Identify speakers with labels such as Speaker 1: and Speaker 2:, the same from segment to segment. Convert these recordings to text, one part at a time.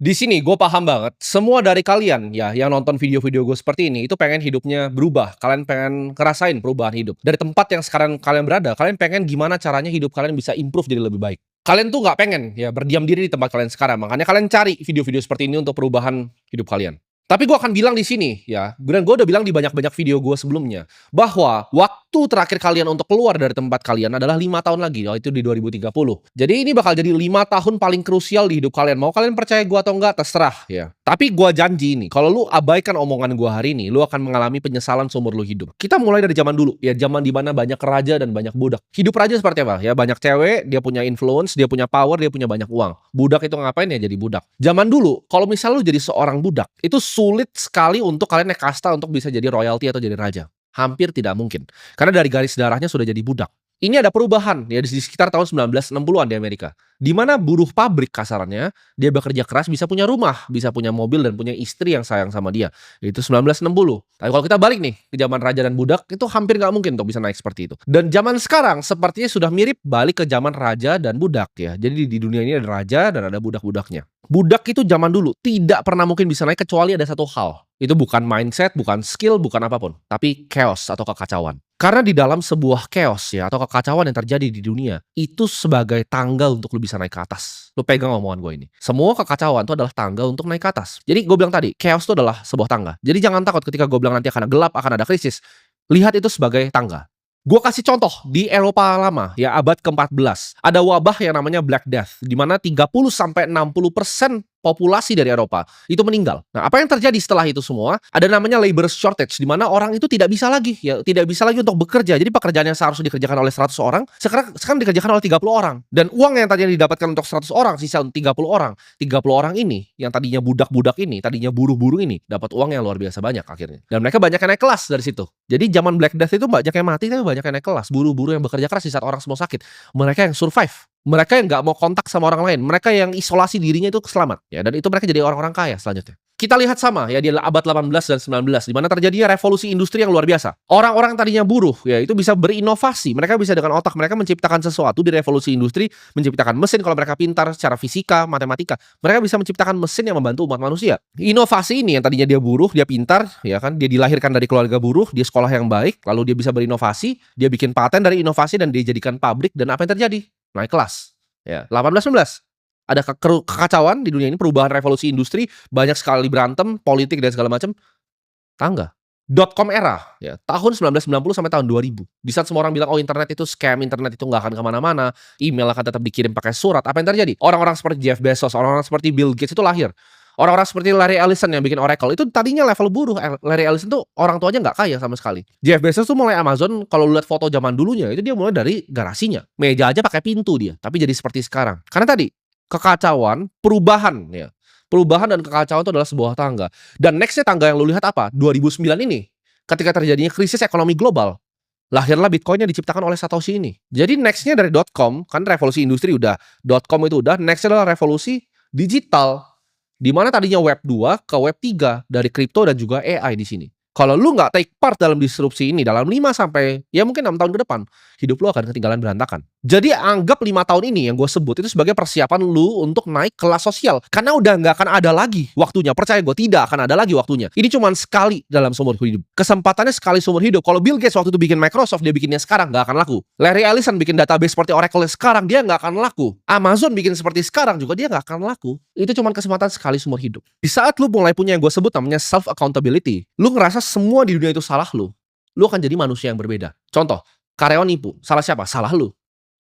Speaker 1: Di sini gue paham banget, semua dari kalian ya yang nonton video-video gue seperti ini itu pengen hidupnya berubah, kalian pengen ngerasain perubahan hidup. Dari tempat yang sekarang kalian berada, kalian pengen gimana caranya hidup kalian bisa improve jadi lebih baik. Kalian tuh nggak pengen ya berdiam diri di tempat kalian sekarang, makanya kalian cari video-video seperti ini untuk perubahan hidup kalian. Tapi gue akan bilang di sini ya, dan gue udah bilang di banyak-banyak video gue sebelumnya, bahwa waktu terakhir kalian untuk keluar dari tempat kalian adalah 5 tahun lagi, yaitu di 2030. Jadi ini bakal jadi 5 tahun paling krusial di hidup kalian. Mau kalian percaya gue atau enggak, terserah ya. Tapi gue janji nih, kalau lu abaikan omongan gue hari ini, lu akan mengalami penyesalan seumur lu hidup. Kita mulai dari zaman dulu, ya zaman dimana banyak raja dan banyak budak. Hidup raja seperti apa? Ya banyak cewek, dia punya influence, dia punya power, dia punya banyak uang. Budak itu ngapain ya jadi budak. Zaman dulu, kalau misal lu jadi seorang budak, itu sulit sekali untuk kalian naik kasta untuk bisa jadi royalty atau jadi raja. Hampir tidak mungkin. Karena dari garis darahnya sudah jadi budak. Ini ada perubahan ya di sekitar tahun 1960-an di Amerika. Di mana buruh pabrik kasarannya, dia bekerja keras bisa punya rumah, bisa punya mobil dan punya istri yang sayang sama dia. Itu 1960. Tapi kalau kita balik nih ke zaman raja dan budak, itu hampir nggak mungkin untuk bisa naik seperti itu. Dan zaman sekarang sepertinya sudah mirip balik ke zaman raja dan budak ya. Jadi di dunia ini ada raja dan ada budak-budaknya. Budak itu zaman dulu tidak pernah mungkin bisa naik kecuali ada satu hal. Itu bukan mindset, bukan skill, bukan apapun. Tapi chaos atau kekacauan. Karena di dalam sebuah chaos ya atau kekacauan yang terjadi di dunia, itu sebagai tangga untuk lu bisa naik ke atas. Lu pegang omongan gue ini. Semua kekacauan itu adalah tangga untuk naik ke atas. Jadi gue bilang tadi, chaos itu adalah sebuah tangga. Jadi jangan takut ketika gue bilang nanti akan ada gelap, akan ada krisis. Lihat itu sebagai tangga. Gue kasih contoh di Eropa lama ya abad ke-14. Ada wabah yang namanya Black Death di mana 30-60% populasi dari Eropa itu meninggal. Nah, apa yang terjadi setelah itu semua? Ada namanya labor shortage di mana orang itu tidak bisa lagi ya, tidak bisa lagi untuk bekerja. Jadi pekerjaan yang seharusnya dikerjakan oleh 100 orang, sekarang dikerjakan oleh 30 orang. Dan uang yang tadinya didapatkan untuk 100 orang sisa untuk 30 orang. 30 orang ini yang tadinya budak-budak ini, tadinya buruh-buruh ini dapat uang yang luar biasa banyak akhirnya. Dan mereka banyak yang naik kelas dari situ. Jadi zaman Black Death itu banyak yang mati tapi banyak yang naik kelas. Buruh-buruh yang bekerja keras di saat orang semua sakit. Mereka yang survive. Mereka yang nggak mau kontak sama orang lain, mereka yang isolasi dirinya itu selamat ya, dan itu mereka jadi orang-orang kaya selanjutnya. Kita lihat sama ya di abad 18 dan 19 di mana terjadinya revolusi industri yang luar biasa. Orang-orang tadinya buruh ya itu bisa berinovasi, mereka bisa dengan otak mereka menciptakan sesuatu di revolusi industri, menciptakan mesin kalau mereka pintar secara fisika, matematika. Mereka bisa menciptakan mesin yang membantu umat manusia. Inovasi ini yang tadinya dia buruh, dia pintar ya kan, dia dilahirkan dari keluarga buruh, dia sekolah yang baik, lalu dia bisa berinovasi, dia bikin paten dari inovasi dan dia jadikan pabrik dan apa yang terjadi? Naik kelas. Ya, 18-19. Ada kekacauan di dunia ini, perubahan revolusi industri, banyak sekali berantem, politik dan segala macam. Tangga. .com era, ya, tahun 1990 sampai tahun 2000. Di saat semua orang bilang, oh internet itu scam, internet itu nggak akan kemana-mana, email akan tetap dikirim pakai surat. Apa yang terjadi? Orang-orang seperti Jeff Bezos, orang-orang seperti Bill Gates itu lahir. Orang-orang seperti Larry Ellison yang bikin Oracle itu tadinya level buruh. Larry Ellison tuh orang tuanya nggak kaya sama sekali. Jeff Bezos tuh mulai Amazon, kalau lu lihat foto zaman dulunya itu dia mulai dari garasinya. Meja aja pakai pintu dia, tapi jadi seperti sekarang. Karena tadi kekacauan, perubahan ya. Perubahan dan kekacauan itu adalah sebuah tangga. Dan nextnya tangga yang lu lihat apa? 2009 ini. Ketika terjadinya krisis ekonomi global, lahirlah Bitcoin yang diciptakan oleh Satoshi ini. Jadi nextnya dari .com, kan revolusi industri udah, .com itu udah, nextnya adalah revolusi digital. Di mana tadinya web 2 ke web 3 dari kripto dan juga AI di sini. Kalau lu nggak take part dalam disrupsi ini dalam 5 sampai ya mungkin 6 tahun ke depan, hidup lu akan ketinggalan berantakan. Jadi anggap 5 tahun ini yang gue sebut itu sebagai persiapan lu untuk naik kelas sosial. Karena udah nggak akan ada lagi waktunya. Percaya gue, tidak akan ada lagi waktunya. Ini cuma sekali dalam seumur hidup. Kesempatannya sekali seumur hidup. Kalau Bill Gates waktu itu bikin Microsoft, dia bikinnya sekarang nggak akan laku. Larry Ellison bikin database seperti Oracle sekarang, dia nggak akan laku. Amazon bikin seperti sekarang juga dia nggak akan laku. Itu cuma kesempatan sekali seumur hidup. Di saat lu mulai punya yang gue sebut namanya self accountability, lu ngerasa semua di dunia itu salah lu akan jadi manusia yang berbeda. Contoh, karyawan nipu, salah siapa? Salah lu.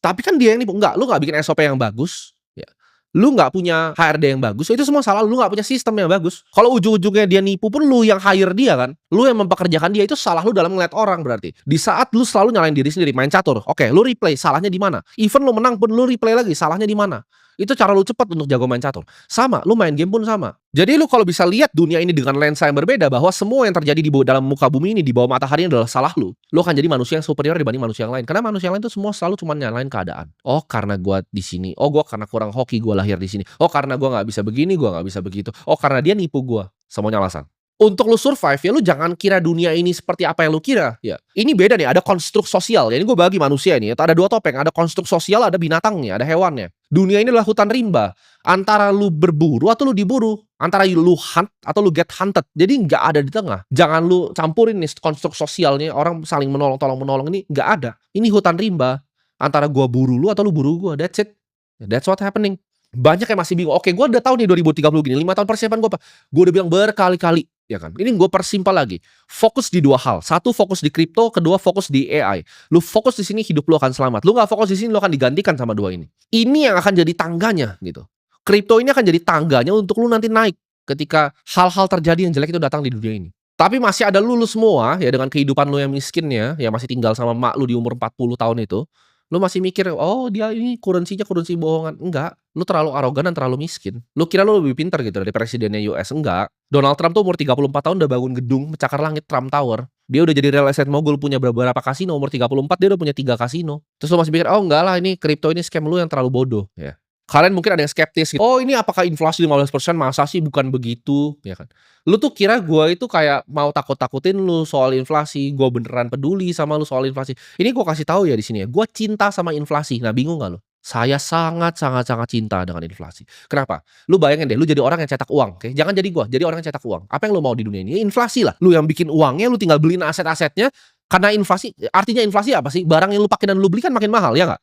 Speaker 1: Tapi kan dia yang nipu. Enggak, lu nggak bikin SOP yang bagus, ya. Lu nggak punya HRD yang bagus, itu semua salah lu nggak punya sistem yang bagus. Kalau ujung-ujungnya dia nipu pun lu yang hire dia kan, lu yang mempekerjakan dia, itu salah lu dalam ngeliat orang berarti. Di saat lu selalu nyalain diri sendiri, main catur, oke, lu replay, salahnya di mana? Even lu menang pun lu replay lagi, salahnya di mana? Itu cara lu cepat untuk jago main catur. Sama, lu main game pun sama. Jadi lu kalau bisa lihat dunia ini dengan lensa yang berbeda, bahwa semua yang terjadi di dalam muka bumi ini, di bawah matahari ini adalah salah lu akan jadi manusia yang superior dibanding manusia yang lain. Karena manusia yang lain itu semua selalu cuma nyalain keadaan. Oh karena gua di sini, oh gua karena kurang hoki gua lahir di sini, oh karena gua nggak bisa begini, gua nggak bisa begitu, oh karena dia nipu gua. Semuanya alasan. Untuk lu survive ya lu jangan kira dunia ini seperti apa yang lu kira, ya. Ini beda nih, ada konstruk sosial, ya ini gue bagi manusia ini, ada 2 topeng, ada konstruk sosial, ada binatangnya, ada hewannya. Dunia ini adalah hutan rimba, antara lu berburu atau lu diburu, antara lu hunt atau lu get hunted, jadi nggak ada di tengah. Jangan lu campurin nih konstruk sosialnya, orang saling menolong, tolong-menolong ini nggak ada. Ini hutan rimba, antara gua buru lu atau lu buru gua, that's it. That's what happening. Banyak yang masih bingung, oke gua udah tahu nih 2030 gini, 5 tahun persiapan gua apa? Gua udah bilang berkali-kali, ya kan. Ini gue persimpel lagi. Fokus di 2 hal. Satu fokus di kripto, kedua fokus di AI. Lu fokus di sini hidup lu akan selamat. Lu nggak fokus di sini lu akan digantikan sama 2 ini. Ini yang akan jadi tangganya gitu. Kripto ini akan jadi tangganya untuk lu nanti naik ketika hal-hal terjadi yang jelek itu datang di dunia ini. Tapi masih ada lu semua ya dengan kehidupan lu yang miskinnya, ya masih tinggal sama mak lu di umur 40 tahun itu. Lu masih mikir, "Oh, dia ini currency-nya currency bohongan." Enggak, lu terlalu arogan dan terlalu miskin. Lu kira lu lebih pintar gitu dari presidennya US, enggak. Donald Trump tuh umur 34 tahun udah bangun gedung mencakar langit Trump Tower. Dia udah jadi real estate mogul, punya beberapa kasino, umur 34 dia udah punya 3 kasino. Terus lu masih mikir, "Oh, enggak lah ini kripto ini scam, lu yang terlalu bodoh." Ya. Kalian mungkin ada yang skeptis gitu, "Oh, ini apakah inflasi 15%? Masa sih bukan begitu?" Ya kan. Lu tuh kira gua itu kayak mau takut-takutin lu soal inflasi, gua beneran peduli sama lu soal inflasi. Ini gua kasih tahu ya di sini ya, gua cinta sama inflasi. Nah, bingung nggak lu? Saya sangat sangat sangat cinta dengan inflasi. Kenapa? Lu bayangin deh, lu jadi orang yang cetak uang, oke? Jangan jadi gua, jadi orang yang cetak uang. Apa yang lu mau di dunia ini? Ya inflasi lah. Lu yang bikin uangnya, lu tinggal beliin aset-asetnya, karena inflasi artinya inflasi apa sih? Barang yang lu pakai dan lu beli kan makin mahal, ya nggak?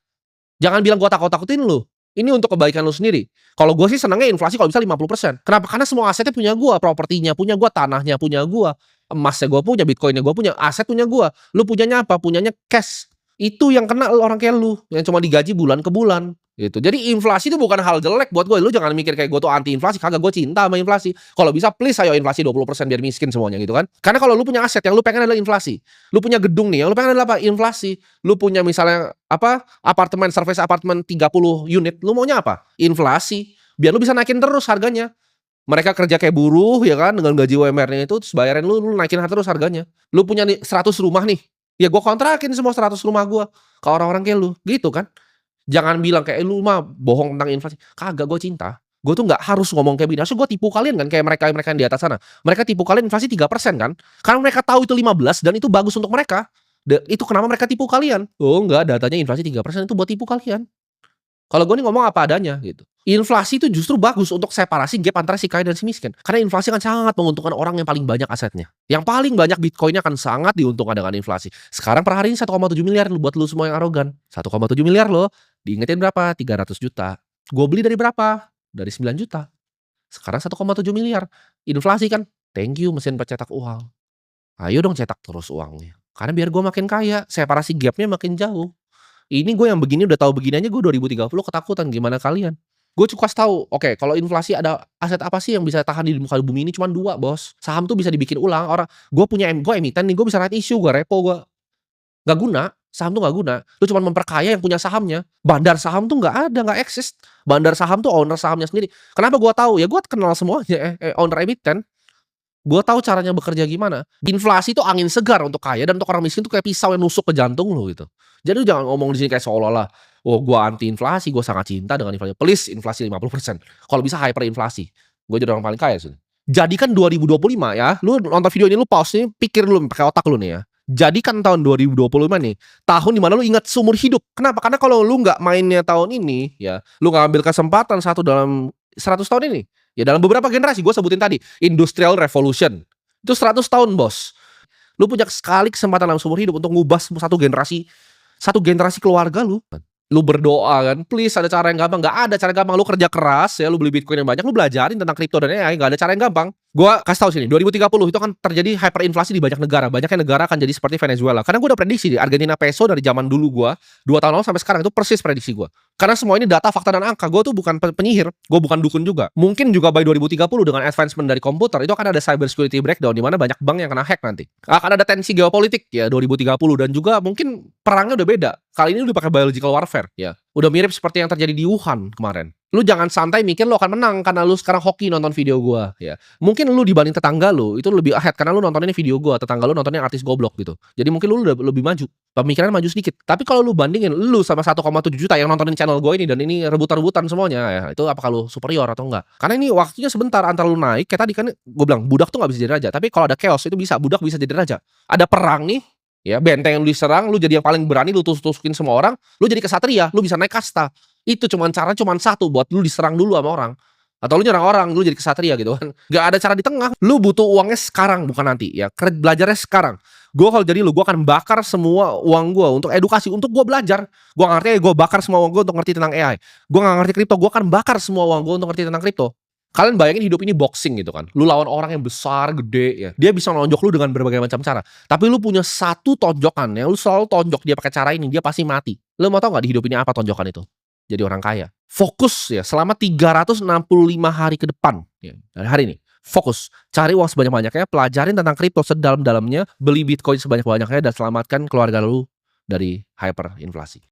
Speaker 1: Jangan bilang gua takut-takutin lu. Ini untuk kebaikan lu sendiri. Kalau gua sih senangnya inflasi kalau bisa 50%. Kenapa? Karena semua asetnya punya gua, propertinya punya gua, tanahnya punya gua, emasnya gua punya, bitcoinnya gua punya, aset punya gua. Lu punyanya apa? Punyanya cash. Itu yang kena orang kayak lu, yang cuma digaji bulan ke bulan, gitu. Jadi inflasi itu bukan hal jelek buat gue. Lu jangan mikir kayak gue tuh anti inflasi, kagak, gue cinta sama inflasi. Kalau bisa please ayo inflasi 20% biar miskin semuanya gitu kan. Karena kalau lu punya aset yang lu pengen adalah inflasi. Lu punya gedung nih, yang lu pengen adalah apa? Inflasi. Lu punya misalnya apa? Apartemen, service apartemen 30 unit, lu maunya apa? Inflasi. Biar lu bisa naikin terus harganya. Mereka kerja kayak buruh ya kan dengan gaji UMR-nya itu terus bayarin lu naikin terus harganya. Lu punya nih 100 rumah nih. Ya gue kontrakin semua 100 rumah gue ke orang-orang kayak lu, gitu kan. Jangan bilang kayak, "Lu mah bohong tentang inflasi." Kagak, gue cinta. Gue tuh nggak harus ngomong kayak begini, harusnya gue tipu kalian kan kayak mereka-mereka yang di atas sana. Mereka tipu kalian inflasi 3% kan, karena mereka tahu itu 15 dan itu bagus untuk mereka. Itu kenapa mereka tipu kalian. Oh enggak, datanya inflasi 3% itu buat tipu kalian. Kalau gue nih ngomong apa adanya gitu. Inflasi itu justru bagus untuk separasi gap antara si kaya dan si miskin. Karena inflasi akan sangat menguntungkan orang yang paling banyak asetnya. Yang paling banyak bitcoinnya akan sangat diuntungkan dengan inflasi. Sekarang per hari ini 1,7 miliar buat lu semua yang arogan. 1,7 miliar loh. Diingetin berapa? 300 juta. Gue beli dari berapa? Dari 9 juta. Sekarang 1,7 miliar. Inflasi kan? Thank you mesin pencetak uang. Ayo dong cetak terus uangnya. Karena biar gue makin kaya, separasi gapnya makin jauh. Ini gue yang begini udah tahu begini aja gue 2030 ketakutan, gimana kalian? Gue cukup kasih tahu, oke kalau inflasi ada aset apa sih yang bisa tahan di muka bumi ini cuma 2 bos. Saham tuh bisa dibikin ulang, orang gue punya gue emiten nih, gue bisa right issue, gue repo, gue nggak guna. Saham tuh nggak guna, lu cuma memperkaya yang punya sahamnya. Bandar saham tuh nggak ada, nggak eksis. Bandar saham tuh owner sahamnya sendiri. Kenapa gue tahu? Ya gue kenal semuanya, owner emiten. Gue tahu caranya bekerja gimana. Inflasi itu angin segar untuk kaya dan untuk orang miskin tuh kayak pisau yang nusuk ke jantung lo gitu. Jadi lu jangan ngomong di sini kayak seolah-olah, "Oh, gue anti inflasi, gue sangat cinta dengan inflasi." Please, inflasi 50%. Kalau bisa hyperinflasi. Gue jadi orang paling kaya sudah. Jadikan 2025 ya, lu nonton video ini lu pause nih, pikir dulu pakai otak lu nih ya. Jadikan tahun 2025 nih, tahun dimana lu ingat seumur hidup. Kenapa? Karena kalau lu nggak mainnya tahun ini, ya, lu nggak ambil kesempatan satu dalam 100 tahun ini, ya dalam beberapa generasi, gue sebutin tadi, Industrial Revolution. Itu 100 tahun, bos. Lu punya sekali kesempatan dalam seumur hidup untuk ngubah satu generasi keluarga lu. Lu berdoa kan, please ada cara yang gampang. Nggak ada cara gampang. Lu kerja keras ya, lu beli bitcoin yang banyak, lu belajarin tentang kripto dan AI. Nggak ada cara yang gampang. Gua kasih tahu sini, 2030 itu akan terjadi hyperinflasi di banyak negara. Banyaknya negara akan jadi seperti Venezuela. Karena gue udah prediksi di Argentina peso dari zaman dulu gue 2 tahun lalu sampai sekarang itu persis prediksi gue. Karena semua ini data, fakta, dan angka. Gue tuh bukan penyihir, gue bukan dukun juga. Mungkin juga by 2030 dengan advancement dari komputer itu akan ada cyber security breakdown di mana banyak bank yang kena hack nanti. Akan ada tensi geopolitik ya 2030 dan juga mungkin perangnya udah beda. Kali ini udah pakai biological warfare ya. Udah mirip seperti yang terjadi di Wuhan kemarin. Lu jangan santai mikir lu akan menang karena lu sekarang hoki nonton video gua, ya. Mungkin lu dibanding tetangga lu, itu lebih ahead karena lu nontonnya video gua, tetangga lu nontonnya artis goblok gitu. Jadi mungkin lu udah lebih maju, pemikirannya maju sedikit. Tapi kalau lu bandingin lu sama 1,7 juta yang nontonin channel gua ini dan ini rebutan-rebutan semuanya, ya itu apakah lu superior atau enggak? Karena ini waktunya sebentar antara lu naik, kayak tadi kan gua bilang budak tuh nggak bisa jadi raja, tapi kalau ada chaos itu bisa, budak bisa jadi raja. Ada perang nih, ya benteng yang lu diserang, lu jadi yang paling berani, lu tusuk-tusukin semua orang, lu jadi kesatria, lu bisa naik kasta. Itu cara cuman satu, buat lu diserang dulu sama orang. Atau lu nyerang orang, lu jadi kesatria gitu kan. Gak ada cara di tengah. Lu butuh uangnya sekarang, bukan nanti ya. Belajarnya sekarang. Gue kalau jadi lu, gue akan bakar semua uang gue untuk edukasi, untuk gue belajar. Gue gak ngerti, gue bakar semua uang gue untuk ngerti tentang AI. Gue gak ngerti kripto, gue akan bakar semua uang gue untuk ngerti tentang kripto. Kalian bayangin hidup ini boxing gitu kan. Lu lawan orang yang besar, gede ya. Dia bisa nonjok lu dengan berbagai macam cara. Tapi lu punya satu tonjokan yang lu selalu tonjok dia pakai cara ini, dia pasti mati. Lu mau tau gak di hidup ini apa tonjokan itu? Jadi orang kaya. Fokus ya selama 365 hari ke depan ya, dari hari ini. Fokus, cari uang sebanyak-banyaknya, pelajarin tentang kripto sedalam-dalamnya, beli Bitcoin sebanyak-banyaknya dan selamatkan keluarga lu dari hyperinflasi.